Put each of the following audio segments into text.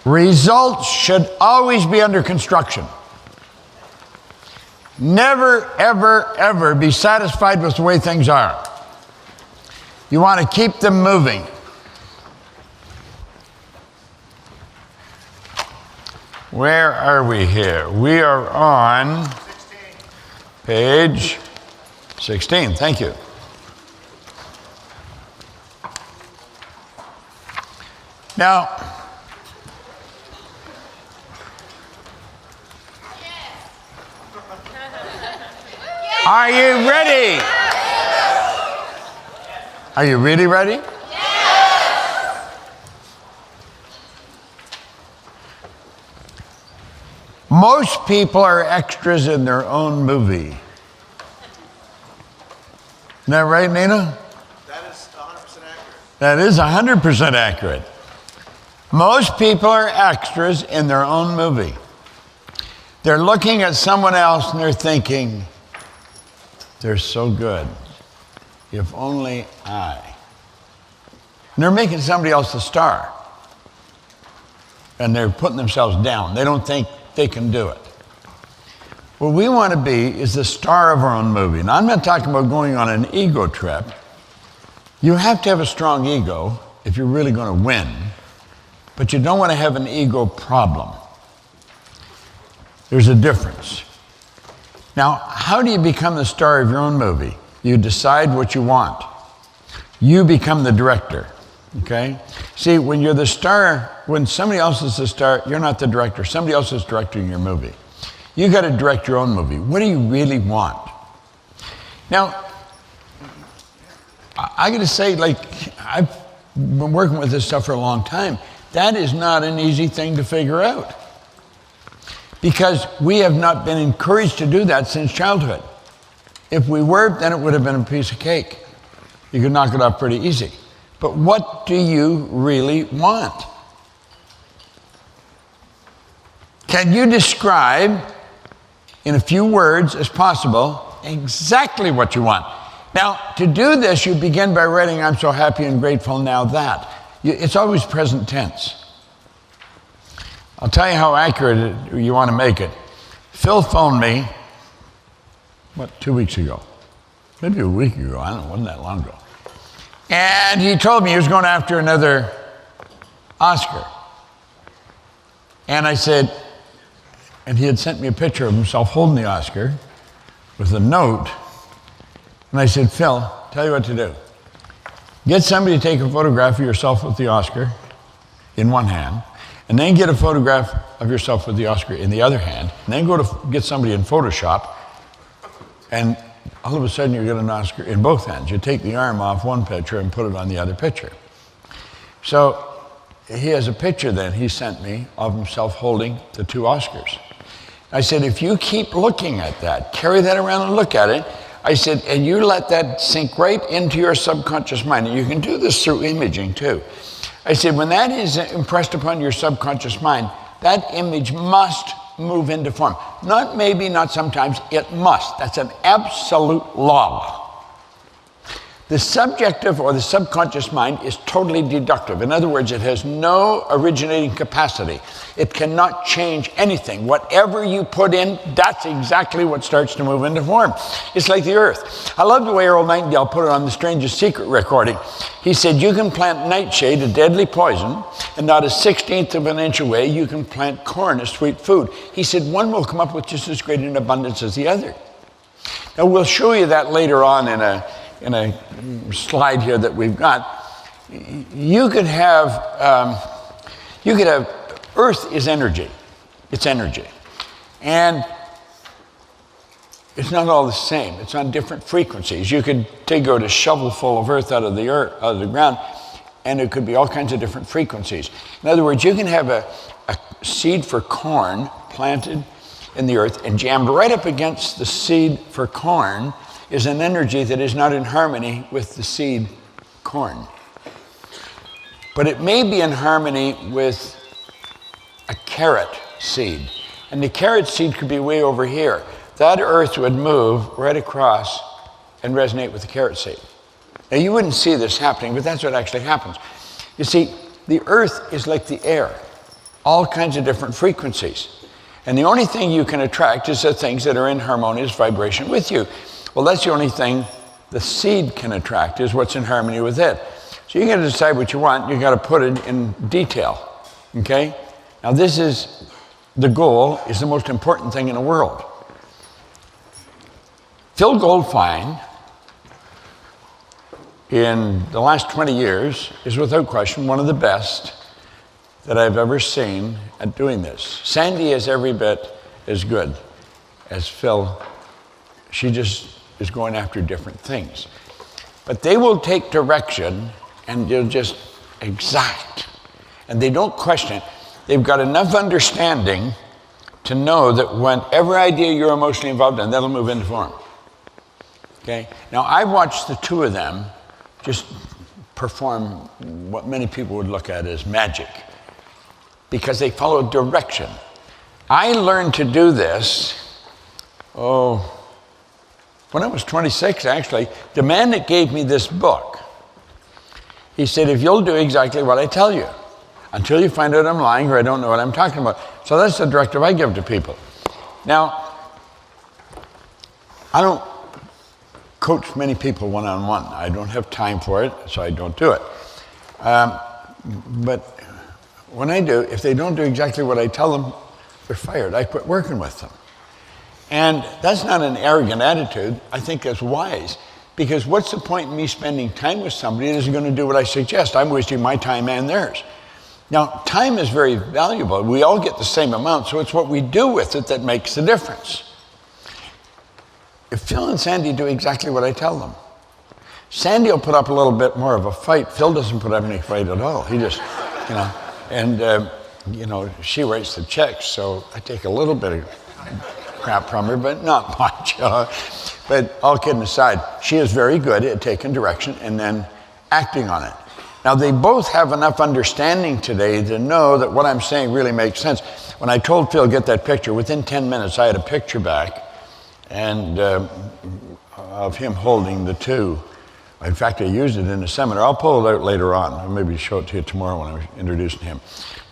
Results should always be under construction. Never, ever, ever be satisfied with the way things are. You want to keep them moving. Where are we here? We are on 16. Page 16. Thank you. Now, are you ready? Are you really ready? Most people are extras in their own movie. Isn't that right, Nina? That is 100% accurate. That is 100% accurate. Most people are extras in their own movie. They're looking at someone else and they're thinking, they're so good. If only I. And they're making somebody else the star. And they're putting themselves down. They don't think they can do it. What we want to be is the star of our own movie. Now, I'm not talking about going on an ego trip. You have to have a strong ego if you're really going to win, but you don't want to have an ego problem. There's a difference. Now, how do you become the star of your own movie? You decide what you want. You become the director, okay? See, when you're the star, when somebody else is the star, you're not the director. Somebody else is directing your movie. You got to direct your own movie. What do you really want? Now, I got to say, like, I've been working with this stuff for a long time. That is not an easy thing to figure out, because we have not been encouraged to do that since childhood. If we were, then it would have been a piece of cake. You could knock it off pretty easy. But what do you really want? Can you describe, in a few words as possible, exactly what you want? Now, to do this, you begin by writing, I'm so happy and grateful now that. It's always present tense. I'll tell you how accurate you want to make it. Phil phoned me, 2 weeks ago? Maybe a week ago, I don't know, it wasn't that long ago. And he told me he was going after another Oscar. And I said, and he had sent me a picture of himself holding the Oscar with a note. And I said, Phil, tell you what to do. Get somebody to take a photograph of yourself with the Oscar in one hand, and then get a photograph of yourself with the Oscar in the other hand, and then go to get somebody in Photoshop, and all of a sudden you get an Oscar in both hands. You take the arm off one picture and put it on the other picture. So he has a picture then he sent me of himself holding the two Oscars. I said, if you keep looking at that, carry that around and look at it, I said, and you let that sink right into your subconscious mind, and you can do this through imaging too. I said, when that is impressed upon your subconscious mind, that image must move into form. Not maybe, not sometimes, it must. That's an absolute law. The subjective or the subconscious mind is totally deductive. In other words, it has no originating capacity. It cannot change anything. Whatever you put in, that's exactly what starts to move into form. It's like the earth. I love the way Earl Nightingale put it on the Strangest Secret recording. He said, you can plant nightshade, a deadly poison, and not a 16th of an inch away, you can plant corn, a sweet food. He said, one will come up with just as great an abundance as the other. Now, we'll show you that later on in a slide here that we've got. You could have Earth is energy. It's energy. And it's not all the same. It's on different frequencies. You could take a shovelful of earth out of the ground, and it could be all kinds of different frequencies. In other words, you can have a seed for corn planted in the earth, and jammed right up against the seed for corn is an energy that is not in harmony with the seed corn. But it may be in harmony with a carrot seed. And the carrot seed could be way over here. That earth would move right across and resonate with the carrot seed. Now, you wouldn't see this happening, but that's what actually happens. You see, the earth is like the air. all kinds of different frequencies. And the only thing you can attract is the things that are in harmonious vibration with you. Well, that's the only thing the seed can attract, is what's in harmony with it. So you got to decide what you want. You got to put it in detail, okay? Now this is, the goal is the most important thing in the world. Phil Goldfine, in the last 20 years, is without question one of the best that I've ever seen at doing this. Sandy is every bit as good as Phil. She just is going after different things. But they will take direction and they'll just exact. And they don't question it. They've got enough understanding to know that whatever idea you're emotionally involved in, that'll move into form. Okay? Now, I've watched the two of them just perform what many people would look at as magic, because they follow direction. I learned to do this, when I was 26, actually. The man that gave me this book, he said, if you'll do exactly what I tell you, until you find out I'm lying or I don't know what I'm talking about. So that's the directive I give to people. Now, I don't coach many people one-on-one. I don't have time for it, so I don't do it. But when I do, if they don't do exactly what I tell them, they're fired. I quit working with them. And that's not an arrogant attitude. I think that's wise. Because what's the point in me spending time with somebody that isn't going to do what I suggest? I'm wasting my time and theirs. Now, time is very valuable. We all get the same amount, so it's what we do with it that makes the difference. If Phil and Sandy do exactly what I tell them, Sandy will put up a little bit more of a fight. Phil doesn't put up any fight at all. He just, and she writes the checks, so I take a little bit of crap from her, but not much. But all kidding aside, she is very good at taking direction and then acting on it. Now, they both have enough understanding today to know that what I'm saying really makes sense. When I told Phil, get that picture, within 10 minutes, I had a picture back and of him holding the two. In fact, I used it in a seminar. I'll pull it out later on. I'll maybe show it to you tomorrow when I'm introducing him.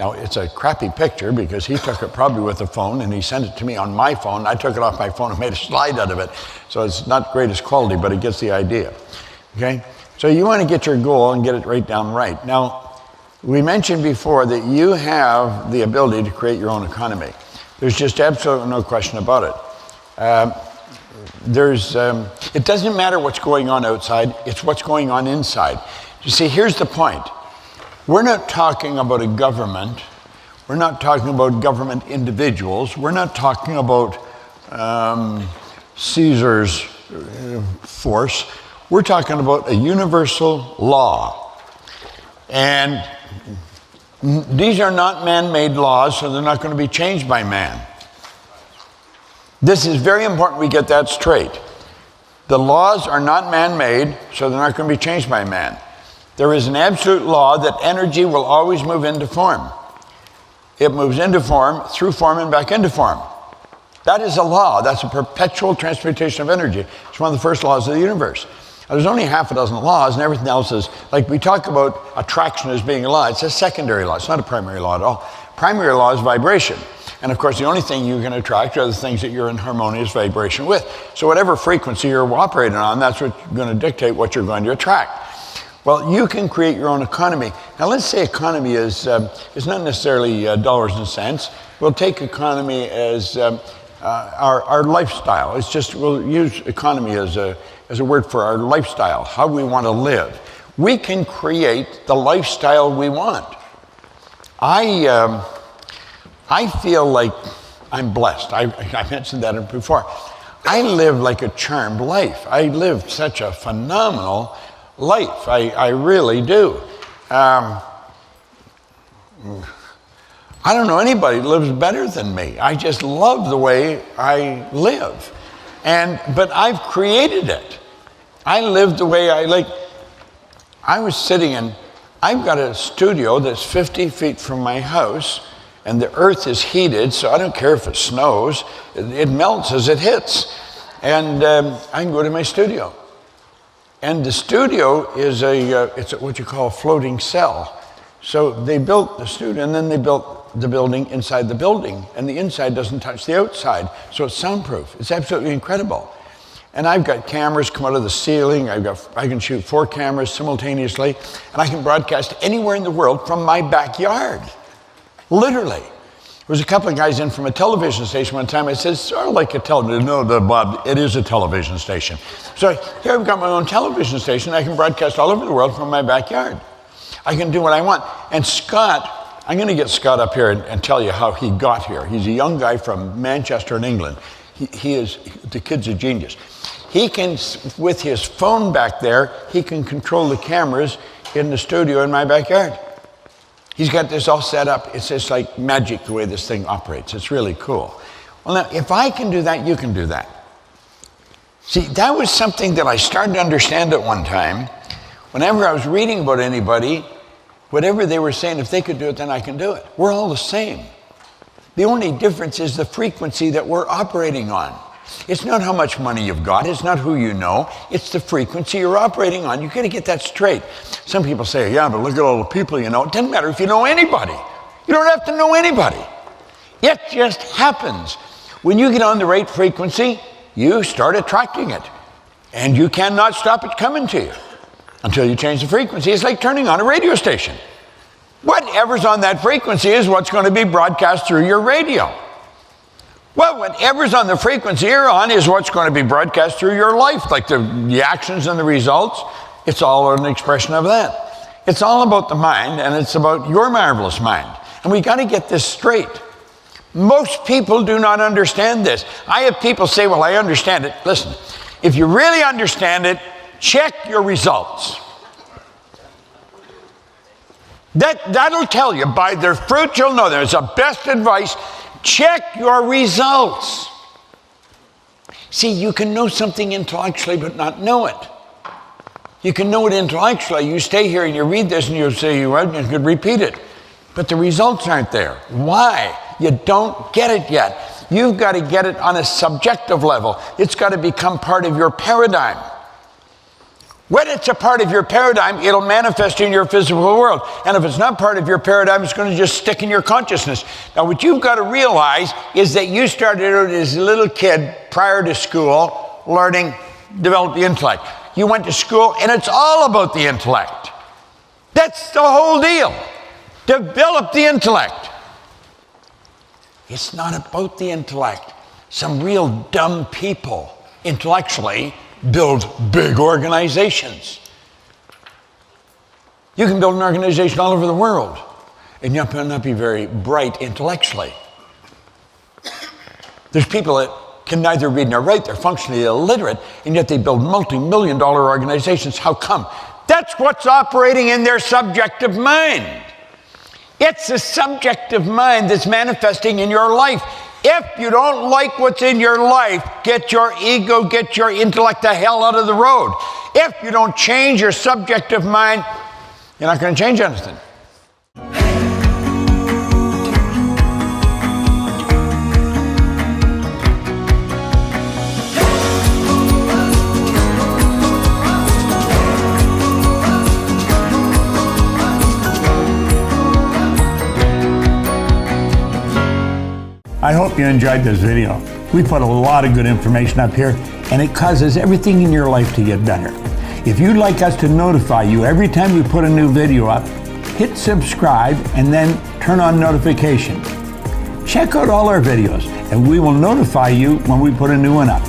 Now, it's a crappy picture because he took it probably with a phone and he sent it to me on my phone. I took it off my phone and made a slide out of it. So it's not greatest quality, but it gets the idea. Okay? So you want to get your goal and get it right down right. Now, we mentioned before that you have the ability to create your own economy. There's just absolutely no question about it. It doesn't matter what's going on outside, it's what's going on inside. You see, here's the point. We're not talking about a government. We're not talking about government individuals. We're not talking about Caesar's force. We're talking about a universal law. And these are not man-made laws, so they're not going to be changed by man. This is very important we get that straight. The laws are not man-made, so they're not going to be changed by man. There is an absolute law that energy will always move into form. It moves into form, through form, and back into form. That is a law. That's a perpetual transmutation of energy. It's one of the first laws of the universe. Now, there's only half a dozen laws, and everything else is, like we talk about attraction as being a law. It's a secondary law. It's not a primary law at all. Primary law is vibration. And of course, the only thing you can attract are the things that you're in harmonious vibration with. So whatever frequency you're operating on, that's what's going to dictate what you're going to attract. Well, you can create your own economy. Now, let's say economy is not necessarily dollars and cents. We'll take economy as our lifestyle. It's just, we'll use economy as a word for our lifestyle, how we want to live. We can create the lifestyle we want. I feel like I'm blessed. I mentioned that before. I live like a charmed life. I live such a phenomenal life. I really do. I don't know anybody that lives better than me. I just love the way I live. But I've created it. I live the way I like. I was sitting in, I've got a studio that's 50 feet from my house, and the earth is heated, so I don't care if it snows. It melts as it hits. And I can go to my studio. And the studio is it's what you call a floating cell. So they built the studio, and then they built the building inside the building, and the inside doesn't touch the outside, so it's soundproof. It's absolutely incredible. And I've got cameras come out of the ceiling. I can shoot 4 cameras simultaneously, and I can broadcast anywhere in the world from my backyard. Literally. There was a couple of guys in from a television station one time. I said, sort of like a television. No, Bob, it is a television station. So here I've got my own television station. I can broadcast all over the world from my backyard. I can do what I want. And Scott, I'm going to get Scott up here and tell you how he got here. He's a young guy from Manchester in England. The kid's a genius. He can, with his phone back there, he can control the cameras in the studio in my backyard. He's got this all set up. It's just like magic the way this thing operates. It's really cool. Well, now, if I can do that, you can do that. See, that was something that I started to understand at one time. Whenever I was reading about anybody, whatever they were saying, if they could do it, then I can do it. We're all the same. The only difference is the frequency that we're operating on. It's not how much money you've got. It's not who you know. It's the frequency you're operating on. You've got to get that straight. Some people say, yeah, but look at all the people you know. It doesn't matter if you know anybody. You don't have to know anybody. It just happens. When you get on the right frequency, you start attracting it. And you cannot stop it coming to you until you change the frequency. It's like turning on a radio station. Whatever's on that frequency is what's going to be broadcast through your radio. Well, whatever's on the frequency you're on is what's going to be broadcast through your life, like the actions and the results. It's all an expression of that. It's all about the mind, and it's about your marvelous mind. And we got to get this straight. Most people do not understand this. I have people say, well, I understand it. Listen, if you really understand it, check your results. That'll tell you. By their fruit you'll know them. It's the best advice. Check your results. See, you can know something intellectually but not know it. You can know it intellectually. You stay here and you read this and you'll say, well, you could repeat it. But the results aren't there. Why? You don't get it yet. You've got to get it on a subjective level. It's got to become part of your paradigm. When it's a part of your paradigm, it'll manifest in your physical world. And if it's not part of your paradigm, it's going to just stick in your consciousness. Now, what you've got to realize is that you started out as a little kid prior to school, learning, develop the intellect. You went to school, and it's all about the intellect. That's the whole deal. Develop the intellect. It's not about the intellect. Some real dumb people, intellectually, build big organizations. You can build an organization all over the world, and you may not be very bright intellectually. There's people that can neither read nor write. They're functionally illiterate, and yet they build multi-million-dollar organizations. How come? That's what's operating in their subjective mind. It's a subjective mind that's manifesting in your life. If you don't like what's in your life, get your ego, get your intellect the hell out of the road. If you don't change your subjective mind, you're not going to change anything. I hope you enjoyed this video. We put a lot of good information up here, and it causes everything in your life to get better. If you'd like us to notify you every time we put a new video up, hit subscribe and then turn on notifications. Check out all our videos, and we will notify you when we put a new one up.